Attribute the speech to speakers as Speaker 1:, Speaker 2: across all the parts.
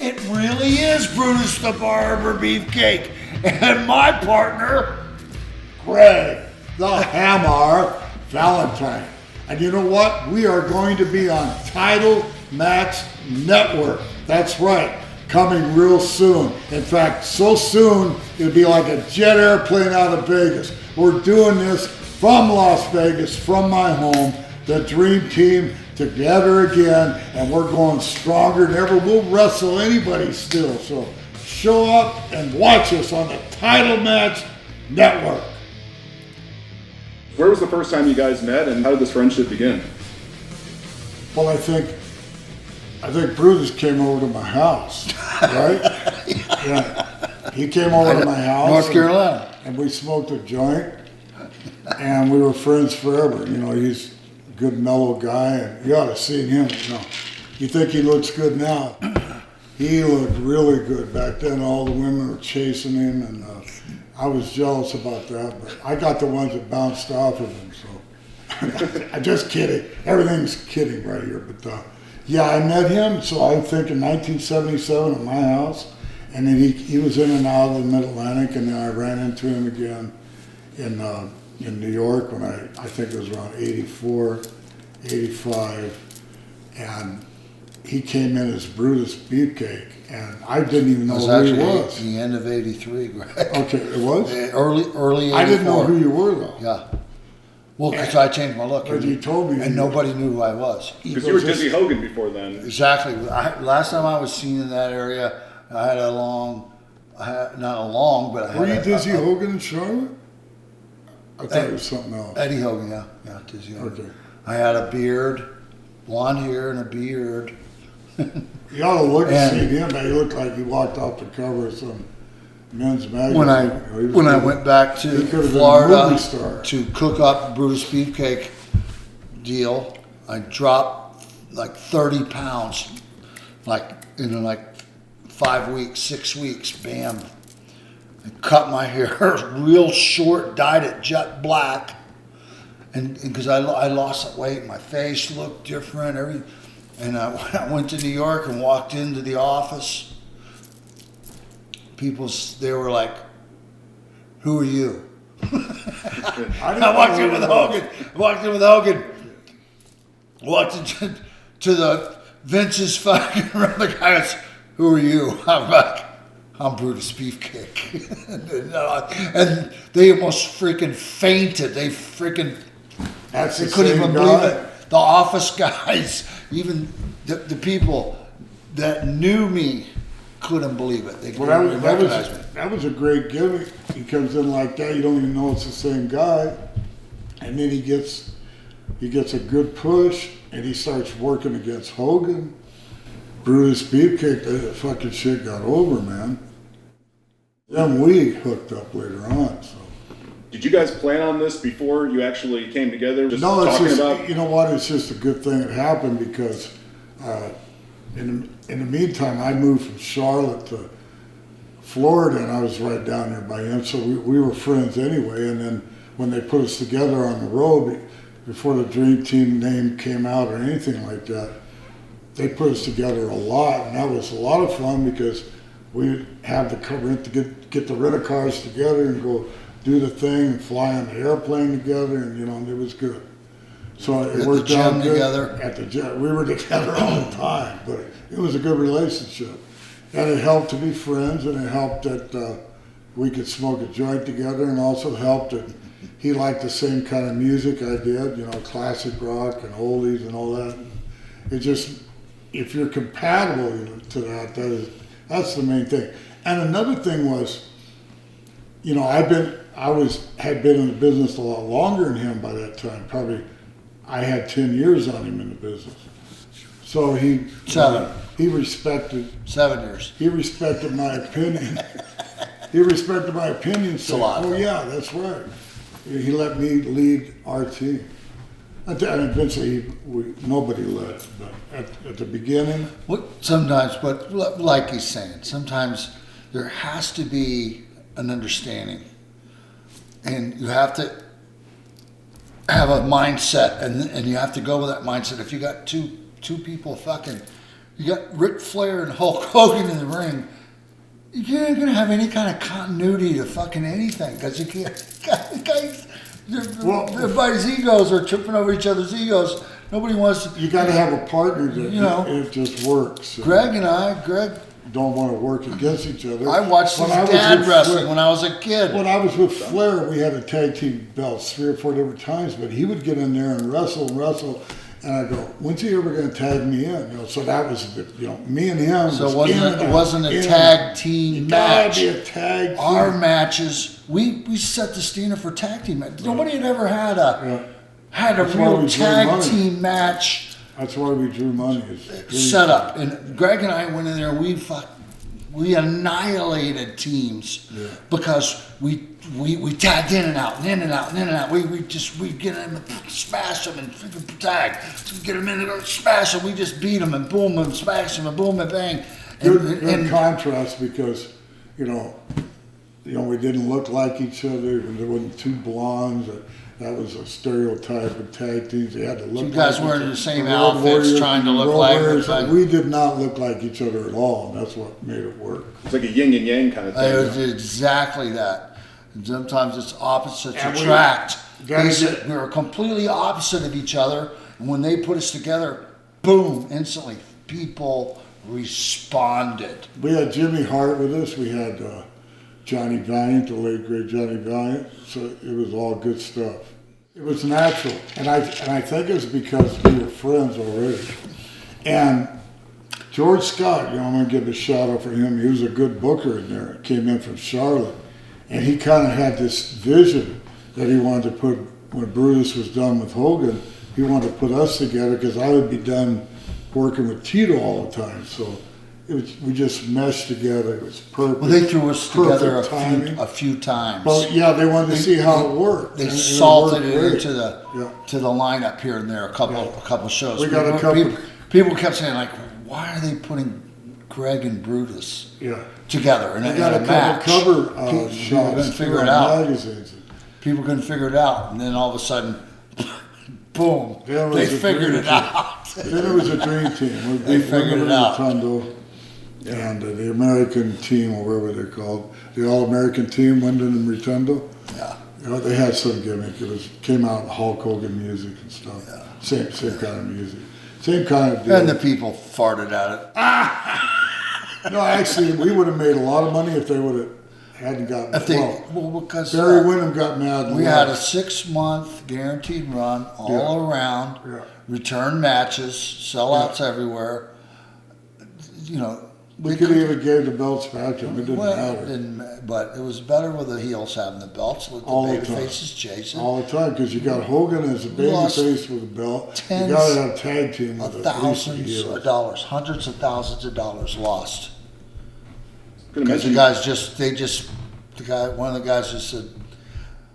Speaker 1: it really is Brutus the Barber Beefcake. And my partner,
Speaker 2: Greg, the Hammer Valentine. And you know what? We are going to be on Title Match Network. That's right, coming real soon. In fact, so soon, it'll be like a jet airplane out of Vegas. We're doing this from Las Vegas, from my home, the Dream Team together again, and we're going stronger than ever. We'll wrestle anybody still, so show up and watch us on the Title Match Network.
Speaker 3: Where was the first time you guys met, and how did this friendship begin?
Speaker 2: Well, I think Brutus came over to my house, right? Yeah. He came over to my house.
Speaker 1: North Carolina.
Speaker 2: And we smoked a joint, and we were friends forever. You know, he's a good, mellow guy, and you ought to see him. You know, you think he looks good now. He looked really good back then. All the women were chasing him, and I was jealous about that. But I got the ones that bounced off of him, so I'm just kidding. Everything's kidding right here. But yeah, I met him, so I think in 1977 at my house. And then he was in and out of the Mid-Atlantic, and then I ran into him again in New York when I think it was around 84, 85. And he came in as Brutus Beefcake, and I didn't even know who he was.
Speaker 1: The end of '83, Greg.
Speaker 2: Okay, it was?
Speaker 1: Early '84.
Speaker 2: I didn't know who you were, though.
Speaker 1: Yeah. Well, because I changed my look.
Speaker 2: But you told me.
Speaker 1: And nobody knew who I was.
Speaker 3: Because you were Dizzy Hogan before then.
Speaker 1: Exactly. Last time I was seen in that area, I had a long, not a long, but I had
Speaker 2: Were you Dizzy Hogan in Charlotte? I thought it was something else.
Speaker 1: Eddie Hogan, yeah. Yeah, Dizzy Hogan.
Speaker 2: Okay.
Speaker 1: I had a beard, blonde hair and a beard.
Speaker 2: You ought to look and see him, man. He looked like he walked off the cover of some men's magazine.
Speaker 1: When I went back to Florida to cook up Brutus Beefcake deal, I dropped like 30 pounds, like in like 5 weeks, 6 weeks, bam. I cut my hair real short, dyed it jet black, and because I lost that weight, my face looked different. And I went to New York and walked into the office. They were like, "Who are you?" I walked in with Hogan. Walked into the Vince's fucking room. The guy goes, "Who are you?" I'm like, "I'm Brutus Beefcake." And they almost freaking fainted. They couldn't even believe it. The office guys, even the people that knew me, couldn't believe it. They couldn't recognize me.
Speaker 2: That was a great gimmick. He comes in like that, you don't even know it's the same guy. And then he gets a good push, and he starts working against Hogan. Brutus Beefcake, that fucking shit got over, man. Then we hooked up later on, so.
Speaker 3: Did you guys plan on this before you actually came together?
Speaker 2: No, it's just, you know what, it's just a good thing it happened because in the meantime, I moved from Charlotte to Florida, and I was right down there by him, so we were friends anyway. And then when they put us together on the road, before the Dream Team name came out or anything like that, they put us together a lot, and that was a lot of fun because we'd have to get the rent-a-cars together and go do the thing and fly on the airplane together, and it was good. So it worked out good. At the gym, we were together all the time, but it was a good relationship, and it helped to be friends, and it helped that we could smoke a joint together, and also helped that he liked the same kind of music I did, classic rock and oldies and all that. It just, if you're compatible to that's the main thing. And another thing was, had been in the business a lot longer than him by that time. Probably, I had 10 years on him in the business. So he respected
Speaker 1: 7 years.
Speaker 2: He respected my opinion. He respected my opinion.
Speaker 1: Saying,
Speaker 2: "Oh yeah, that's right." He let me lead our team. And eventually, nobody led. But at the beginning,
Speaker 1: sometimes, but like he's saying, sometimes there has to be an understanding, and you have to have a mindset, and you have to go with that mindset. If you got two people fucking You got Ric Flair and Hulk Hogan in the ring. You ain't gonna have any kind of continuity to fucking anything because you can't. Guys, everybody's egos are tripping over each other's egos. Nobody wants to.
Speaker 2: You got to have a partner that it just works.
Speaker 1: Greg
Speaker 2: don't want to work against each other.
Speaker 1: I watched his dad wrestling when I was a kid.
Speaker 2: When I was with Flair, we had a tag team belts 3 or 4 different times, but he would get in there and wrestle, and I go, when's he ever going to tag me in? So that was, me and him.
Speaker 1: So it wasn't a tag team match.
Speaker 2: Gotta be a tag team.
Speaker 1: Our matches, we set the standard for tag team match. Nobody had ever had a real tag team match.
Speaker 2: That's why we drew money.
Speaker 1: Set up. And Greg and I went in there, we annihilated teams because we tagged in and out, in and out, in and out. We get them and smash them and freaking tag. So we get them in and smash them. We just beat them and boom and smash them and boom and bang.
Speaker 2: Good contrast because, we didn't look like each other. There wasn't 2 blondes. That was a stereotype of tag teams. They had to look.
Speaker 1: You guys weren't in the same outfits, trying to look like.
Speaker 2: We did not look like each other at all. And that's what made it work.
Speaker 3: It's like a yin and yang kind of thing.
Speaker 1: It was exactly that. And sometimes it's opposites attract. We were completely opposite of each other, and when they put us together, boom! Instantly, people responded.
Speaker 2: We had Jimmy Hart with us. We had Johnny Valiant, the late great Johnny Valiant. So it was all good stuff. It was natural, and I think it's because we were friends already. And George Scott, I'm going to give a shout out for him. He was a good booker in there. Came in from Charlotte, and he kind of had this vision that he wanted to put when Brutus was done with Hogan. He wanted to put us together because I would be done working with Tito all the time. So. We just meshed together. It was perfect.
Speaker 1: Well, they threw us together a few times.
Speaker 2: But they wanted to see how it worked.
Speaker 1: They salted it into the lineup here and there. A couple shows.
Speaker 2: We got a couple.
Speaker 1: People kept saying why are they putting Greg and Brutus together in a match?
Speaker 2: Cover
Speaker 1: people couldn't figure it out. Magazines. People couldn't figure it out, and then all of a sudden, boom! They figured it out.
Speaker 2: Then it was a dream team.
Speaker 1: They figured it out.
Speaker 2: Rotunda. And the American team, or whatever they're called, the All-American team, Windham Rotunda.
Speaker 1: Yeah.
Speaker 2: They had some gimmick. Came out in Hulk Hogan music and stuff.
Speaker 1: Yeah.
Speaker 2: Same kind of music. Same kind of deal.
Speaker 1: And the people farted at it.
Speaker 2: No, actually, we would have made a lot of money if they hadn't gotten
Speaker 1: because
Speaker 2: Barry Windham got mad.
Speaker 1: We had a 6-month guaranteed run all around, return matches, sellouts everywhere.
Speaker 2: We could have even gave the belts back to them. It didn't matter.
Speaker 1: But it was better with the heels having the belts, with the baby faces chasing.
Speaker 2: All the time, because you got Hogan as a baby face with a belt. You got to have tag team with
Speaker 1: thousands of dollars, hundreds of thousands of dollars lost. Because one of the guys just said,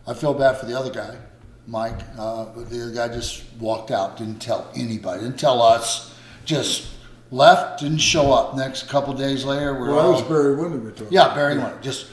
Speaker 1: I feel bad for the other guy, Mike. But the other guy just walked out, didn't tell anybody, didn't tell us, just left, didn't show up. Next couple days later,
Speaker 2: that was Barry Windham you're talking about.
Speaker 1: Yeah, Barry Windham. Just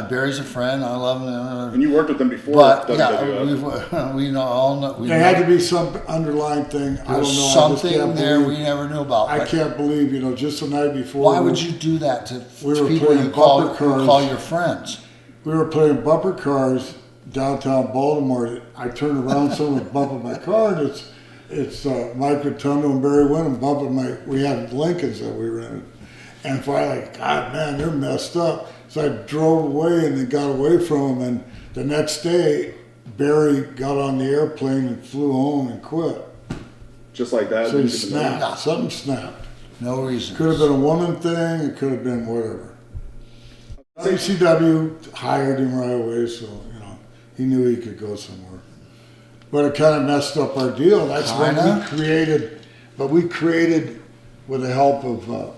Speaker 1: Barry's a friend. I love him.
Speaker 3: And you worked with them before.
Speaker 1: But
Speaker 3: WWF.
Speaker 1: we all know.
Speaker 2: There had to be some underlying thing. I don't know.
Speaker 1: Something there we never knew about.
Speaker 2: I can't believe, just the night before.
Speaker 1: Why would you do that to people you call your friends?
Speaker 2: We were playing bumper cars downtown Baltimore. I turned around, someone was bumping my car, and it's Mike Rotunda and Barry Windham bumping we had Lincolns that we rented. And finally, God, man, they're messed up. So I drove away and then got away from them. And the next day, Barry got on the airplane and flew home and quit.
Speaker 3: Just like that?
Speaker 2: So he snapped. Something snapped.
Speaker 1: No reason.
Speaker 2: Could have been a woman thing. It could have been whatever. CCW hired him right away, so, he knew he could go somewhere. But it kind of messed up our deal. That's when we created with the help of,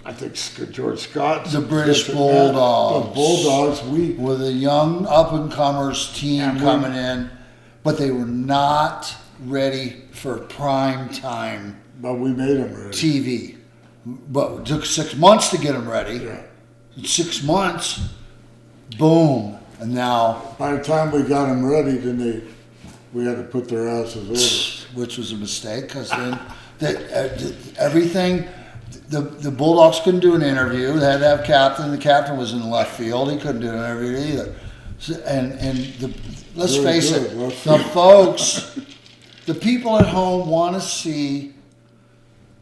Speaker 2: I think George Scott.
Speaker 1: The British Bulldogs.
Speaker 2: The Bulldogs.
Speaker 1: With a young up-and-comers team coming in, but they were not ready for prime time.
Speaker 2: But we made them ready.
Speaker 1: TV. But it took 6 months to get them ready.
Speaker 2: Yeah.
Speaker 1: In 6 months, boom. And now,
Speaker 2: by the time we got them ready, then we had to put their asses over.
Speaker 1: Which was a mistake, because then everything, the Bulldogs couldn't do an interview. They had to have captain. The captain was in left field. He couldn't do an interview either. So, let's face it, the folks, the people at home want to see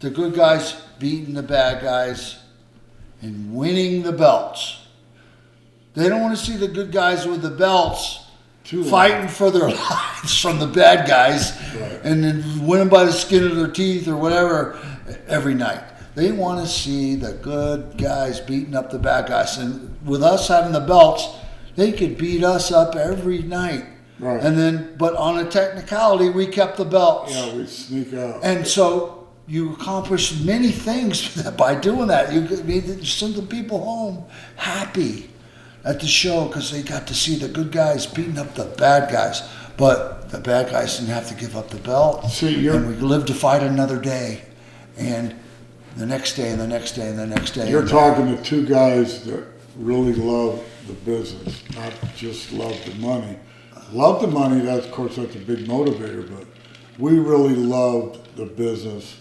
Speaker 1: the good guys beating the bad guys and winning the belts. They don't want to see the good guys with the belts fighting for their lives from the bad guys, right, and then winning by the skin of their teeth or whatever every night. They want to see the good guys beating up the bad guys. And with us having the belts, they could beat us up every night.
Speaker 2: Right.
Speaker 1: And then, but on a technicality, we kept the belts.
Speaker 2: Yeah, we sneak out.
Speaker 1: And so you accomplish many things by doing that. You send the people home happy at the show because they got to see the good guys beating up the bad guys. But the bad guys didn't have to give up the belt.
Speaker 2: See,
Speaker 1: and we lived to fight another day. And the next day and the next day and the next day.
Speaker 2: You're talking to two guys that really love the business, not just love the money. Love the money, that's a big motivator, but we really loved the business.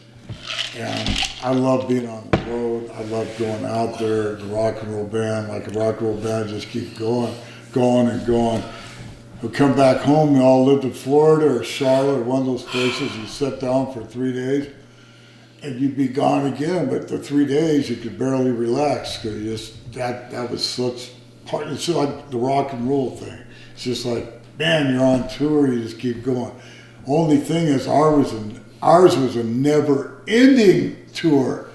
Speaker 2: And I love being on the road. I love going out there, the rock and roll band, like a rock and roll band, just keep going and going. We come back home, we all lived in Florida or Charlotte or one of those places. You sit down for 3 days and you'd be gone again, but the 3 days you could barely relax because that was such part. It's like the rock and roll thing. It's just like, man, you're on tour, you just keep going. Only thing is ours was a never-ending tour.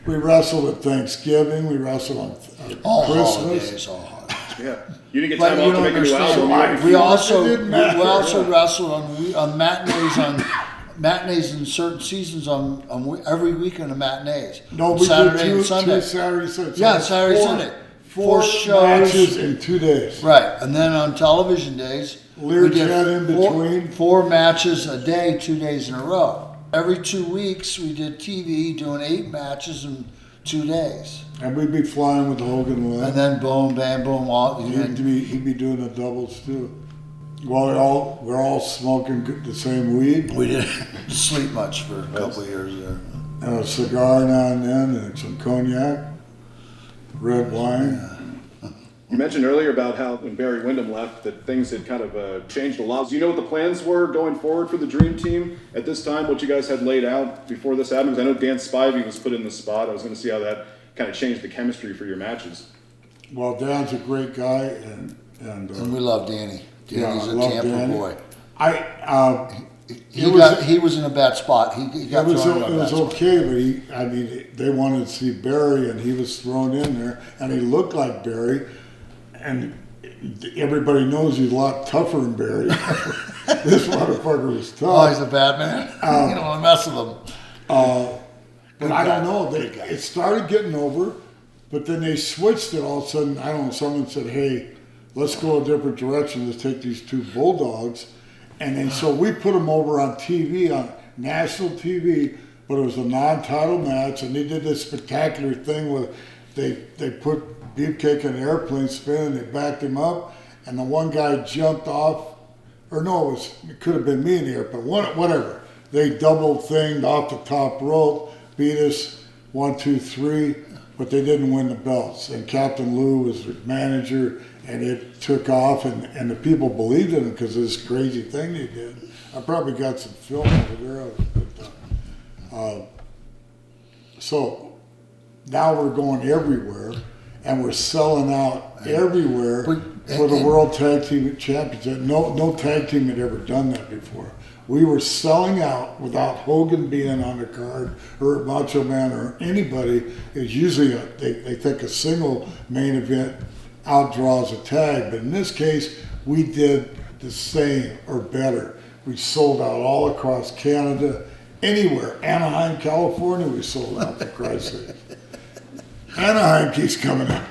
Speaker 2: We wrestled at Thanksgiving, we wrestled on Christmas.
Speaker 3: Yeah, you didn't get time off to make a new album.
Speaker 1: We also wrestled on matinees in certain seasons on every weekend of matinees.
Speaker 2: No, we
Speaker 1: Saturday
Speaker 2: did
Speaker 1: and Sunday.
Speaker 2: Saturday, Sunday.
Speaker 1: Yeah, Saturday, Sunday. 4 shows.
Speaker 2: Matches in 2 days.
Speaker 1: Right, and then on television days,
Speaker 2: we did in between.
Speaker 1: 4 matches a day, 2 days in a row. Every 2 weeks, we did TV doing 8 matches in 2 days.
Speaker 2: And we'd be flying with Hogan Lynn.
Speaker 1: And then boom, bam, boom.
Speaker 2: He'd be doing the doubles too. Well, we're all smoking the same weed.
Speaker 1: We didn't sleep much for a couple of years there.
Speaker 2: And a cigar now and then, and some cognac, red wine.
Speaker 3: You mentioned earlier about how when Barry Windham left that things had kind of changed a lot. Do you know what the plans were going forward for the Dream Team at this time, what you guys had laid out before this happened? Because I know Dan Spivey was put in the spot. I was going to see how that kind of changed the chemistry for your matches.
Speaker 2: Well, Dan's a great guy, and
Speaker 1: we love Danny. Danny's a Tampa boy. He was in a bad spot. It
Speaker 2: was okay, but they wanted to see Barry, and he was thrown in there, and he looked like Barry, and everybody knows he's a lot tougher than Barry. This motherfucker was tough.
Speaker 1: Oh, he's a bad man. You don't want to mess with him.
Speaker 2: But I don't know. It started getting over, but then they switched it all of a sudden. I don't know. Someone said, "Hey, let's go a different direction. Let's take these 2 Bulldogs." And then so we put them over on TV, on national TV, but it was a non-title match, and they did this spectacular thing where they put Beefcake in an airplane spin, and they backed him up, and the one guy jumped off, or no, it could have been me in the airplane, whatever. They double thinged off the top rope, beat us 1, 2, 3, but they didn't win the belts. And Captain Lou was the manager, and it took off, and the people believed in it because of this crazy thing they did. I probably got some film over there. So now we're going everywhere, and we're selling out everywhere for the World Tag Team Championship. No tag team had ever done that before. We were selling out without Hogan being on the card, or Macho Man, or anybody. It's usually they think a single main event outdraws a tag, but in this case, we did the same or better. We sold out all across Canada, anywhere. Anaheim, California, we sold out, for Christ's sake. Anaheim keeps coming up.